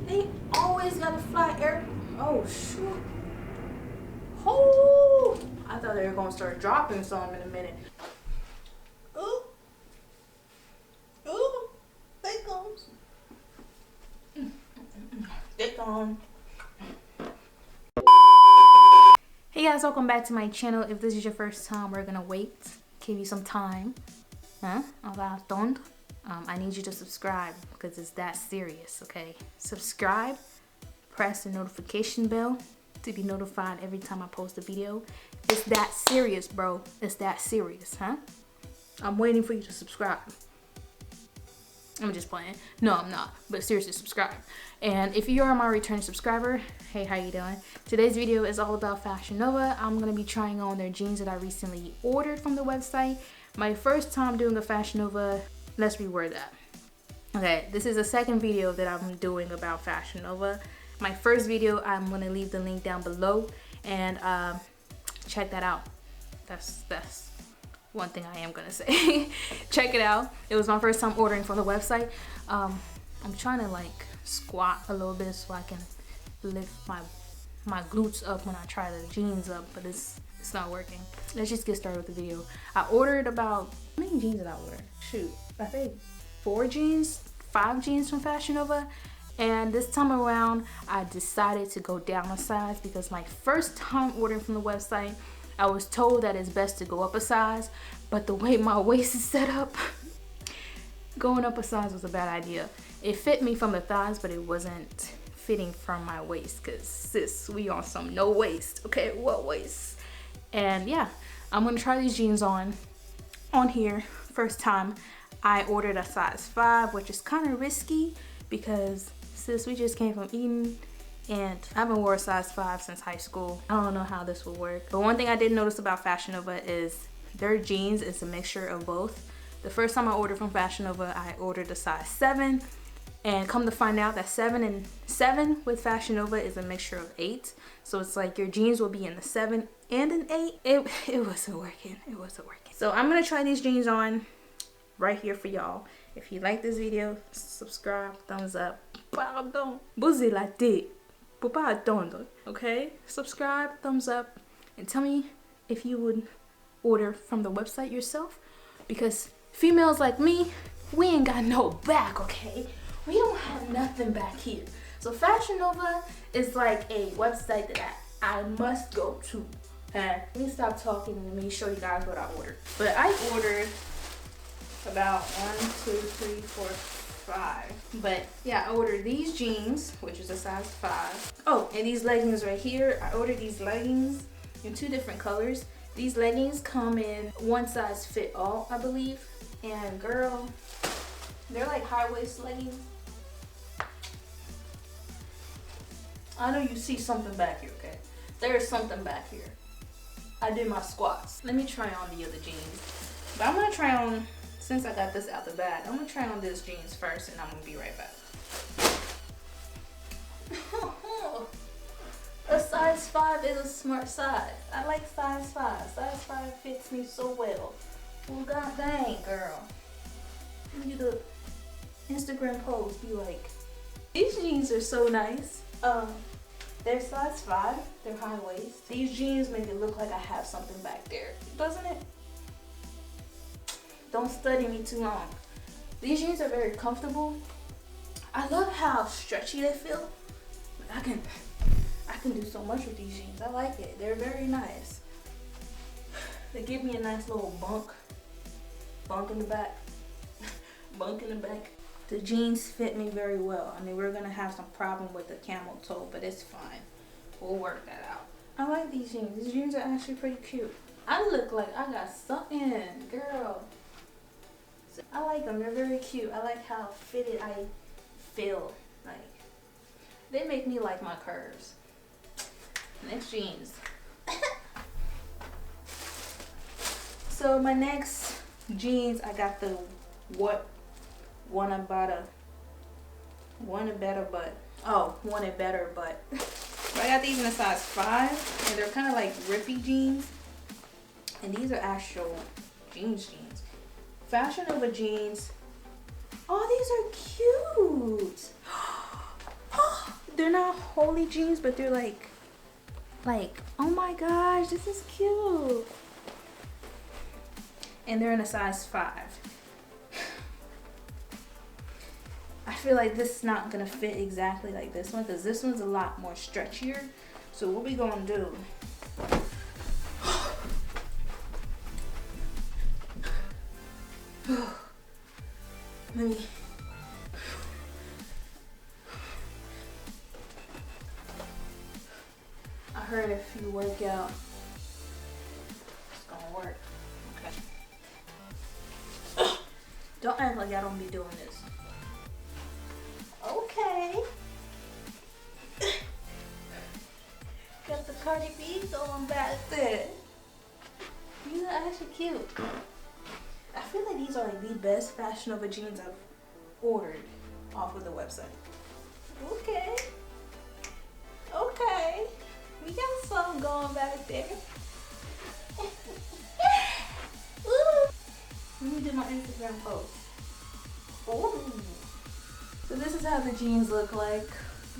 They always gotta fly air. Oh shoot. Oh, I thought they were gonna start dropping some in a minute. Ooh. Ooh. There comes. They gone. Hey guys, welcome back to my channel. If this is your first time, we're gonna wait, give you some time. I need you to subscribe because it's that serious, okay? Subscribe, press the notification bell to be notified every time I post a video. It's that serious, bro. It's that serious, huh? I'm waiting for you to subscribe. I'm just playing. No, I'm not. But seriously, subscribe. And if you are my returning subscriber, hey, how you doing? Today's video is all about Fashion Nova. I'm going to be trying on their jeans that I recently ordered from the website. My first time doing a Fashion Nova. Let's reword that. Okay, this is the second video that I'm doing about Fashion Nova. My first video, I'm going to leave the link down below. And check that out. That's one thing I am gonna say. Check it out. It was my first time ordering from the website. I'm trying to like squat a little bit so I can lift my glutes up when I try the jeans up, but it's not working. Let's just get started with the video. I ordered about, how many jeans did I order? Shoot, I think 5 jeans from Fashion Nova. And this time around, I decided to go down a size because my first time ordering from the website, I was told that it's best to go up a size, but the way my waist is set up, going up a size was a bad idea. It fit me from the thighs, but it wasn't fitting from my waist, because sis, we on some no waist, okay? What waist? And yeah, I'm gonna try these jeans on here. First time, I ordered a size 5, which is kind of risky because sis, we just came from eating. And I haven't worn a size 5 since high school. I don't know how this will work. But one thing I did notice about Fashion Nova is their jeans is a mixture of both. The first time I ordered from Fashion Nova, I ordered a size 7. And come to find out that 7 with Fashion Nova is a mixture of 8. So it's like your jeans will be in the 7 and an 8. It wasn't working. It wasn't working. So I'm going to try these jeans on right here for y'all. If you like this video, subscribe, thumbs up. Pardon. Bousez la tête. Okay, subscribe, thumbs up, and tell me if you would order from the website yourself, because females like me, we ain't got no back, okay? We don't have nothing back here. So Fashion Nova is like a website that I must go to. Let me stop talking and let me show you guys what I ordered. But I ordered about 1, 2, 3, 4, 5. But yeah, I ordered these jeans, which is a size 5. Oh, and these leggings right here. I ordered these leggings in 2 different colors. These leggings come in one size fit all, I believe. And girl, they're like high waist leggings. I know you see something back here, okay? There's something back here. I did my squats. Let me try on the other jeans. But I'm gonna try on, since I got this out the bag, I'm gonna try on this jeans first and I'm gonna be right back. A size 5 is a smart size. I like size 5. Size 5 fits me so well. Well, god dang, girl. Look at the Instagram post, be like, these jeans are so nice. They're size 5, they're high waist. These jeans make it look like I have something back there, doesn't it? Don't study me too long. These jeans are very comfortable. I love how stretchy they feel. I can do so much with these jeans. I like it. They're very nice. They give me a nice little bunk in the back. Bunk in the back. The jeans fit me very well. I mean, we're gonna have some problem with the camel toe, but it's fine. We'll work that out. I like these jeans. These jeans are actually pretty cute. I look like I got something, girl. I like them. They're very cute. I like how fitted I feel. Like, they make me like my curves. Next jeans. So my next jeans, I got the Want a better butt. I got these in a size 5, and they're kind of like rippy jeans. And these are actual jeans. Fashion Nova jeans. Oh, these are cute. they're not holy jeans, but they're like, oh my gosh, this is cute. And they're in a size 5. I feel like this is not gonna fit exactly like this one, because this one's a lot more stretchier. So what we gonna do? Let me. I heard if you work out, it's gonna work. Okay. Don't act like I don't be doing this. Okay. Got the Cardi B going back there. These are actually cute. I feel like these are like the best Fashion Nova jeans I've ordered off of the website. Okay. Okay. We got something going back there. Let me do my Instagram post. Ooh. So this is how the jeans look like.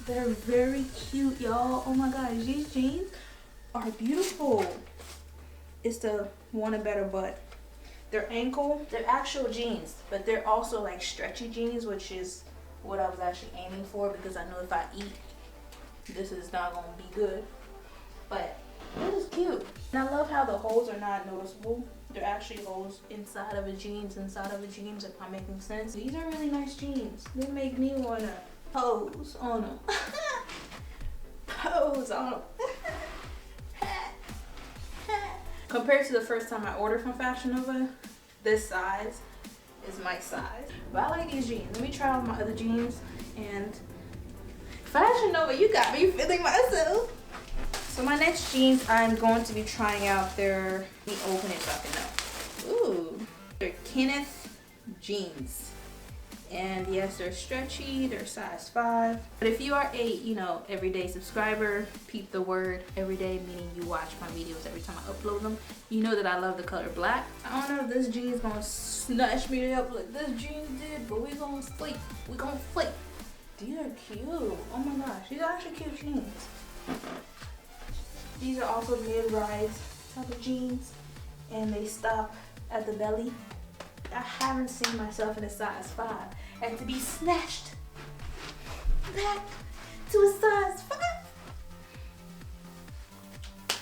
They're very cute, y'all. Oh my gosh, these jeans are beautiful. It's the Want a Better Butt. They're ankle, they're actual jeans, but they're also like stretchy jeans, which is what I was actually aiming for, because I know if I eat, this is not gonna be good. But this is cute. And I love how the holes are not noticeable. They're actually holes inside of the jeans, if I'm making sense. These are really nice jeans. They make me wanna pose on them. Pose on them. Compared to the first time I ordered from Fashion Nova, this size is my size. But I like these jeans. Let me try on my other jeans. And Fashion Nova, you got me feeling myself. So my next jeans I'm going to be trying out. Let me open it so I can know. Ooh, they're Kenneth jeans. And yes, they're stretchy, they're size 5. But if you are a, everyday subscriber, peep the word everyday, meaning you watch my videos every time I upload them, you know that I love the color black. I don't know if this jean is gonna snatch me up like this jean did, but we're gonna sleep. We're gonna flip. These are cute. Oh my gosh, these are actually cute jeans. These are also mid-rise type of jeans, and they stop at the belly. I haven't seen myself in a size 5, and to be snatched back to a size 5.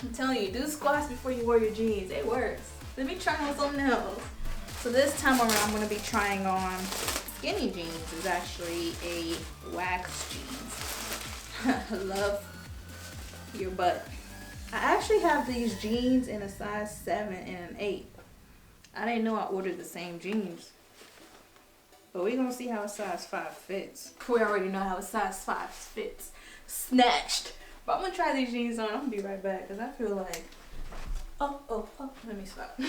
I'm telling you, do squats before you wear your jeans. It works. Let me try on something else. So this time around, I'm gonna be trying on skinny jeans. It's actually a wax jeans. I love your butt. I actually have these jeans in a size 7 and an 8. I didn't know I ordered the same jeans. But we're gonna see how a size 5 fits. We already know how a size 5 fits. Snatched. But I'm gonna try these jeans on. I'm gonna be right back because I feel like, oh, let me stop.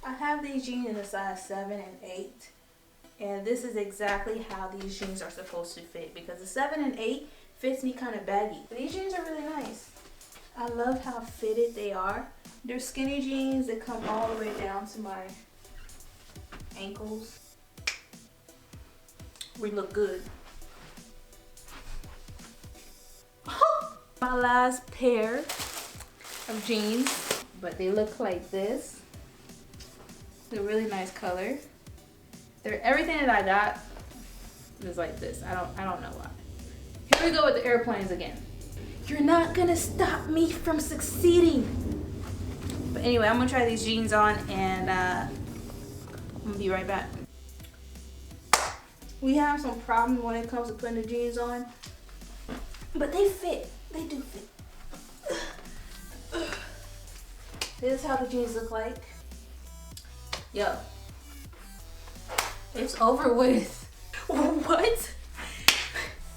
I have these jeans in a size 7 and 8. And this is exactly how these jeans are supposed to fit, because the 7 and 8 fits me kind of baggy. But these jeans are really nice. I love how fitted they are. They're skinny jeans that come all the way down to my ankles. We look good. My last pair of jeans, but they look like this. They're really nice color. They're everything that I got is like this. I don't know why. Here we go with the airplanes again. You're not gonna stop me from succeeding. But anyway, I'm gonna try these jeans on, and I'm gonna be right back. We have some problem when it comes to putting the jeans on, but they fit. They do fit. This is how the jeans look like. Yo, it's over with. What?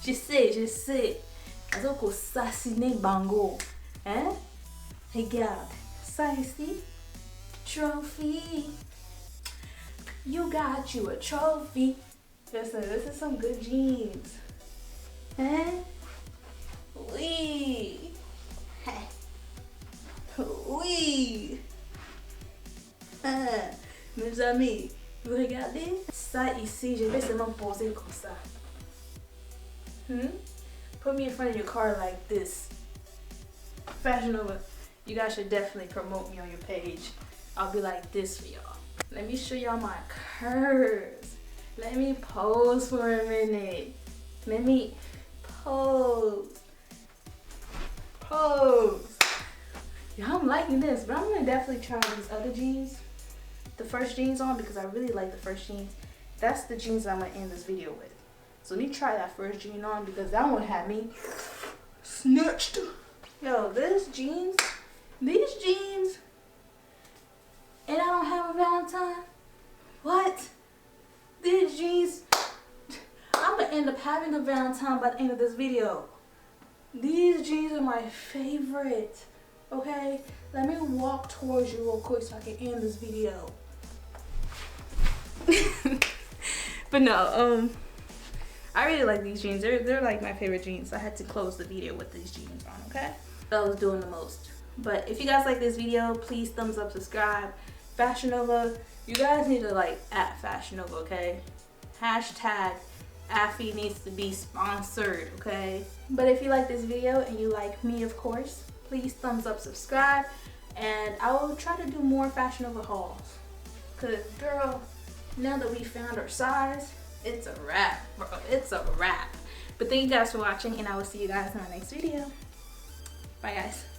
Je sais. Alors que ça, c'est n'est bango. Hein? Regarde. Ça ici. Trophy. You got you a trophy. Listen, this is some good jeans. Hein? Oui. Oui. Mes amis, vous regardez? Ça ici, je vais seulement poser comme ça. Put me in front of your car like this. Fashion Nova, you guys should definitely promote me on your page. I'll be like this for y'all. Let me show y'all my curves. Let me pose for a minute. Let me pose. Pose. Yeah, I'm liking this, but I'm gonna definitely try these other jeans. The first jeans on because I really like the first jeans. That's the jeans I'm gonna end this video with. So let me try that first jean on because that one had me snatched. Yo, these jeans, and I don't have a Valentine? What? These jeans, I'm gonna end up having a Valentine by the end of this video. These jeans are my favorite, okay? Let me walk towards you real quick so I can end this video. But no, I really like these jeans. They're like my favorite jeans. So I had to close the video with these jeans on, okay? I was doing the most. But if you guys like this video, please thumbs up, subscribe. Fashion Nova, you guys need to like at Fashion Nova, okay? Hashtag Affy needs to be sponsored, okay? But if you like this video and you like me, of course, please thumbs up, subscribe, and I will try to do more Fashion Nova hauls. Cause girl, now that we found our size, it's a wrap, bro. It's a wrap. But thank you guys for watching, and I will see you guys in my next video. Bye, guys.